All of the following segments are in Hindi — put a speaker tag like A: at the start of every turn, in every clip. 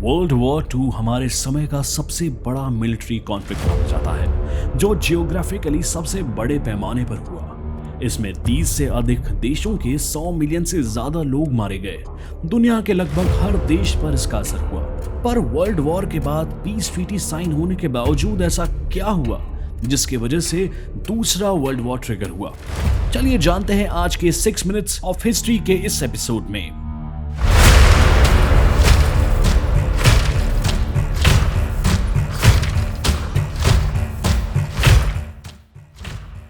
A: वर्ल्ड वॉर टू हमारे समय का सबसे बड़ा मिलिट्री कॉन्फ्लिक्ट माना जाता है, जो जियोग्राफिकली सबसे बड़े पैमाने पर हुआ। इसमें 30 से अधिक देशों के 100 मिलियन से ज्यादा लोग मारे गए। दुनिया के लगभग हर देश पर इसका असर हुआ। पर वर्ल्ड वॉर के बाद पीस ट्रीटी साइन होने के बावजूद ऐसा क्या हुआ जिसकी वजह से दूसरा वर्ल्ड वॉर ट्रिगर हुआ? चलिए जानते हैं आज के 6 मिनट्स ऑफ हिस्ट्री के इस एपिसोड में।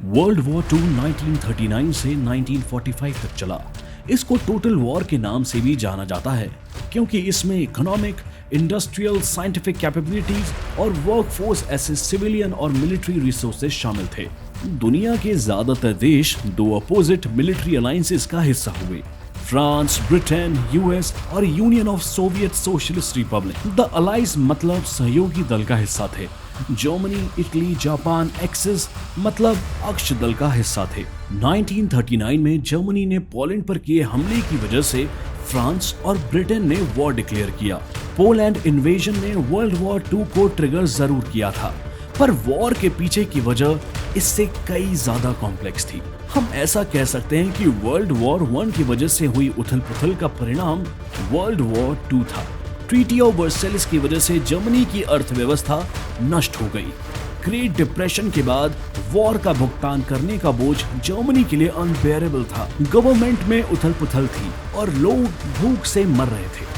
A: वर्ल्ड वॉर टू 1939 से 1945 तक चला। इसको टोटल वॉर के नाम से भी जाना जाता है क्योंकि इसमें इकोनॉमिक, इंडस्ट्रियल, साइंटिफिक कैपेबिलिटीज और वर्कफोर्स ऐसे सिविलियन और मिलिट्री रिसोर्सेज शामिल थे। दुनिया के ज्यादातर देश दो अपोजिट मिलिट्री अलायंसेस का हिस्सा हुए, फ्रांस, ब्रिटेन, यूएस और union of Soviet Socialist Republic. The allies मतलब सहयोगी दल का हिस्सा थे। जर्मनी, इटली, जापान एक्सिस मतलब अक्ष दल का हिस्सा थे। 1939 में जर्मनी ने पोलैंड पर किए हमले की वजह से फ्रांस और ब्रिटेन ने वॉर डिक्लेयर किया। पोलैंड इन्वेजन ने वर्ल्ड वॉर 2 को ट्रिगर जरूर किया था, पर वॉर के पीछे की वजह इससे कई ज्यादा कॉम्प्लेक्स थी। हम ऐसा कह सकते हैं कि वर्ल्ड वॉर 1 की वजह से हुई उथल पुथल का परिणाम वर्ल्ड वॉर 2 था। ट्रीटी ऑफ वर्सेलिस की वजह से जर्मनी की अर्थव्यवस्था नष्ट हो गई। ग्रेट डिप्रेशन के बाद वॉर का भुगतान करने का बोझ जर्मनी के लिए अनबेरेबल था। गवर्नमेंट में उथल पुथल थी और लोग भूख से मर रहे थे।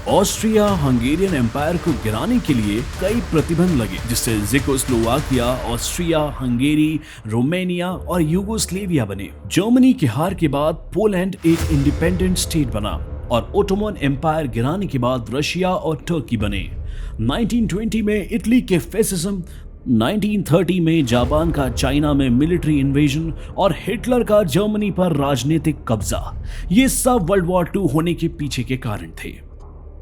A: ऑस्ट्रिया हंगेरियन एम्पायर को गिराने के लिए कई प्रतिबंध लगे, जिससे ज़ेकोस्लोवाकिया, ऑस्ट्रिया, हंगेरी, रोमानिया और यूगोस्लेविया बने। जर्मनी की हार के बाद पोलैंड एक इंडिपेंडेंट स्टेट बना और ओटोमन एम्पायर गिराने के बाद रशिया और टर्की बने। 1920 में इटली के फैसिज्म, 1930 में जापान का चाइना में मिलिट्री इन्वेजन और हिटलर का जर्मनी पर राजनीतिक कब्जा, ये सब वर्ल्ड वॉर 2 होने के पीछे के कारण थे।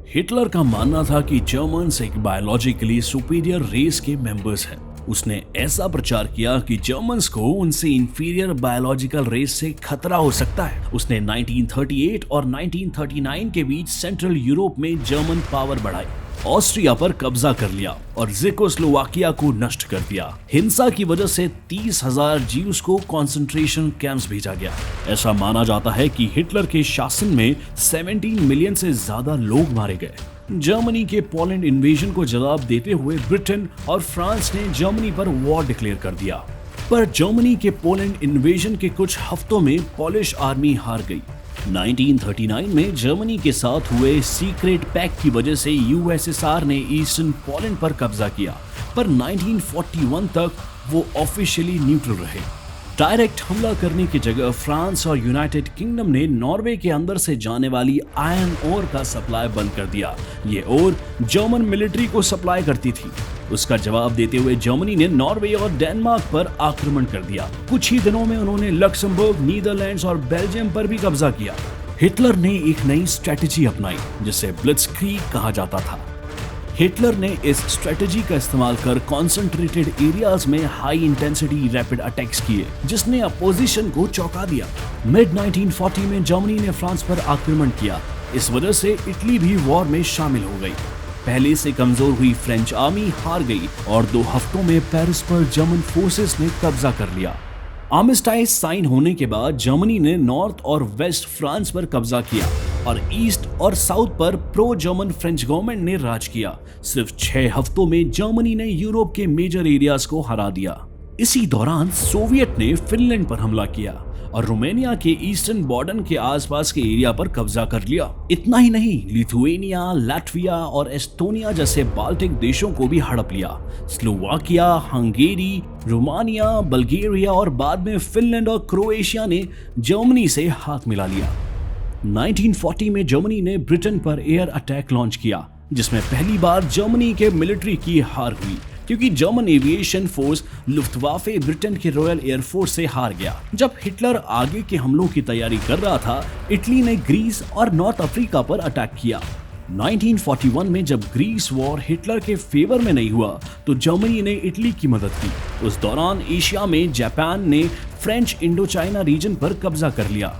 A: हिटलर का मानना था कि जर्मन्स एक बायोलॉजिकली सुपीरियर रेस के मेंबर्स हैं। उसने ऐसा प्रचार किया कि जर्मन्स को उनसे इंफीरियर बायोलॉजिकल रेस से खतरा हो सकता है। उसने 1938 और 1939 के बीच सेंट्रल यूरोप में जर्मन पावर बढ़ाई, ऑस्ट्रिया पर कब्जा कर लिया और ज़ेकोस्लोवाकिया को नष्ट कर दिया। हिंसा की वजह से 30,000 जीव्स को कंसंट्रेशन कैंप्स भेजा गया। ऐसा माना जाता है कि हिटलर के शासन में 17 मिलियन से ज्यादा लोग मारे गए। जर्मनी के पोलैंड इन्वेजन को जवाब देते हुए ब्रिटेन और फ्रांस ने जर्मनी पर वॉर डिक्लेयर कर दिया, पर जर्मनी के पोलैंड इन्वेजन के कुछ हफ्तों में पॉलिश आर्मी हार गई। 1939 में जर्मनी के साथ हुए सीक्रेट पैक्ट की वजह से यूएसएसआर ने ईस्टर्न पोलैंड पर कब्जा किया, पर 1941 तक वो ऑफिशियली न्यूट्रल रहे। डायरेक्ट हमला करने की जगह फ्रांस और यूनाइटेड किंगडम ने नॉर्वे के अंदर से जाने वाली आयरन ओर का सप्लाई बंद कर दिया। ये ओर जर्मन मिलिट्री को सप्लाई करती थी। उसका जवाब देते हुए जर्मनी ने नॉर्वे और डेनमार्क पर आक्रमण कर दिया। कुछ ही दिनों में उन्होंने लक्समबर्ग, नीदरलैंड्स और बेल्जियम पर भी कब्जा किया। हिटलर ने एक नई स्ट्रेटेजी अपनाई जिसे ब्लिट्जक्रीग कहा जाता था। हिटलर ने इस स्ट्रेटेजी का इस्तेमाल कर कॉन्सेंट्रेटेड एरियाज में हाई इंटेंसिटी रैपिड अटैक्स किए, जिसने अपोजिशन को चौंका दिया। मिड 1940 में जर्मनी ने फ्रांस पर आक्रमण किया। इस वजह से इटली भी वॉर में शामिल हो गई। पहले से कमजोर हुई फ्रेंच आर्मी हार गई और 2 हफ्तों में पेरिस पर जर्मन फोर्सेस ने कब्जा कर लिया। आर्मिस्टाइज साइन होने के बाद जर्मनी ने नॉर्थ और वेस्ट फ्रांस पर कब्जा किया और ईस्ट और साउथ पर प्रो जर्मन फ्रेंच गवर्नमेंट ने राज किया। सिर्फ 6 हफ्तों में जर्मनी ने यूरोप के मेजर एरियाज को हरा दिया। इसी दौरान सोवियत ने फिनलैंड पर हमला किया और रोमानिया के ईस्टर्न बॉर्डर के आसपास के एरिया पर कब्जा कर लिया। इतना ही नहीं, लिथुएनिया, लाटविया और एस्टोनिया जैसे बाल्टिक देशों को भी हड़प लिया। स्लोवाकिया, हंगेरी, रोमानिया, बल्गेरिया और बाद में फिनलैंड और क्रोएशिया ने जर्मनी से हाथ मिला लिया। 1940 में जर्मनी ने ब्रिटेन पर एयर अटैक लॉन्च किया, जिसमें पहली बार जर्मनी के मिलिट्री की हार हुई क्योंकि जर्मन एविएशन फोर्स लुफ्टवाफे ब्रिटेन के रॉयल एयरफोर्स से हार गया। जब हिटलर आगे के हमलों की तैयारी कर रहा था, इटली ने ग्रीस और नॉर्थ अफ्रीका पर अटैक किया। 1941 में जब ग्रीस वॉर हिटलर के फेवर में नहीं हुआ तो जर्मनी ने इटली की मदद की। उस दौरान एशिया में जापान ने फ्रेंच इंडो चाइना रीजन पर कब्जा कर लिया।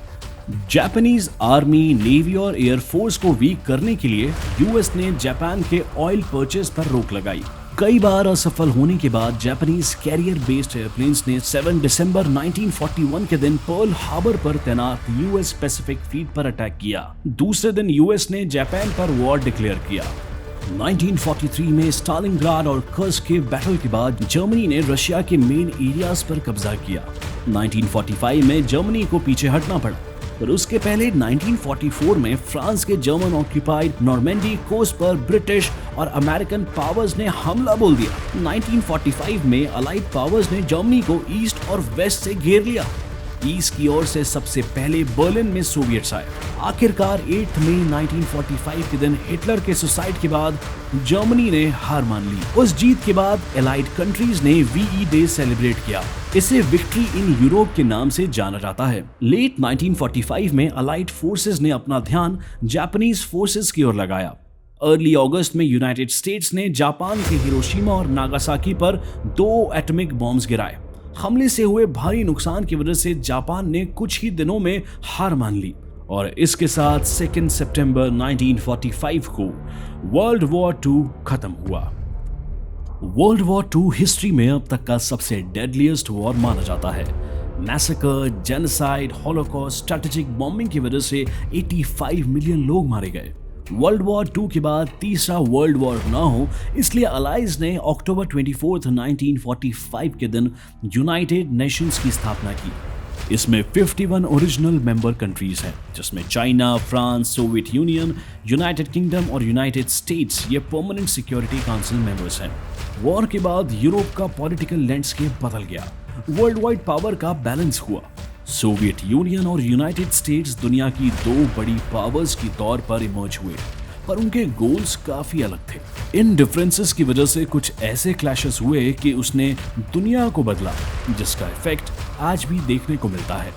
A: जापानीज आर्मी, नेवी और एयरफोर्स को वीक करने के लिए यूएस ने जापान के ऑयल परचेज पर रोक लगाई। कई बार असफल होने के बाद जापानीज कैरियर बेस्ड एयरप्लेन्स ने 7 दिसंबर 1941 के दिन पर्ल हार्बर पर तैनात यूएस पैसिफिक फ्लीट पर अटैक किया। दूसरे दिन यूएस ने जापान पर वॉर डिक्लेयर किया। 1943 में स्टालिनग्राड और कर्स्क के बैटल के बाद जर्मनी ने रशिया के मेन एरियाज पर कब्जा किया। 1945 में जर्मनी को पीछे हटना पड़ा, पर उसके पहले 1944 में फ्रांस के जर्मन ऑक्यूपाइड नॉर्मैंडी कोस्ट पर ब्रिटिश और अमेरिकन पावर्स ने हमला बोल दिया। 1945 में अलाइड पावर्स ने जर्मनी को ईस्ट और वेस्ट से घेर लिया। ईस्ट की ओर से सबसे पहले बर्लिन में सोवियट्स आए। आखिरकार 8 मई 1945 के दिन हिटलर के सुसाइड के बाद जर्मनी ने हार मान ली। उस जीत के बाद एलाइड कंट्रीज ने VE डे सेलिब्रेट किया। इसे विक्ट्री इन यूरोप के नाम से जाना जाता है। लेट 1945 में अलाइड फोर्सेस ने अपना ध्यान जापानीज फोर्सेस की ओर लगाया। अर्ली अगस्त में यूनाइटेड स्टेट्स ने जापान के हिरोशिमा और नागासाकी पर 2 एटॉमिक बॉम्ब्स गिराए। हमले से हुए भारी नुकसान की वजह से जापान ने कुछ ही दिनों में हार मान ली और इसके साथ 2 सितंबर 1945 को वर्ल्ड वॉर 2 खत्म हुआ। वर्ल्ड वॉर 2 हिस्ट्री में अब तक का सबसे डेडलीस्ट वॉर माना जाता है। Massacre, genocide, Holocaust, strategic bombing की वजह से 85 मिलियन लोग मारे गए। वर्ल्ड वॉर 2 के बाद तीसरा वर्ल्ड वॉर ना हो, इसलिए अलाइज ने अक्टूबर 24, 1945 के दिन यूनाइटेड नेशंस की स्थापना की। इसमें 51 ओरिजिनल मेंबर कंट्रीज हैं, जिसमें China, France, Soviet union, United kingdom और यूनाइटेड स्टेट्स ये परमानेंट सिक्योरिटी काउंसिल मेंबर्स हैं। वॉर के बाद यूरोप का पॉलिटिकल लैंडस्केप बदल गया। वर्ल्ड वाइड पावर का बैलेंस हुआ। सोवियत यूनियन और यूनाइटेड स्टेट्स दुनिया की 2 बड़ी पावर्स की तौर पर इमर्ज हुए, पर उनके गोल्स काफी अलग थे। इन डिफरेंसेस की वजह से कुछ ऐसे क्लैशेस हुए कि उसने दुनिया को बदला, जिसका इफेक्ट आज भी देखने को मिलता है।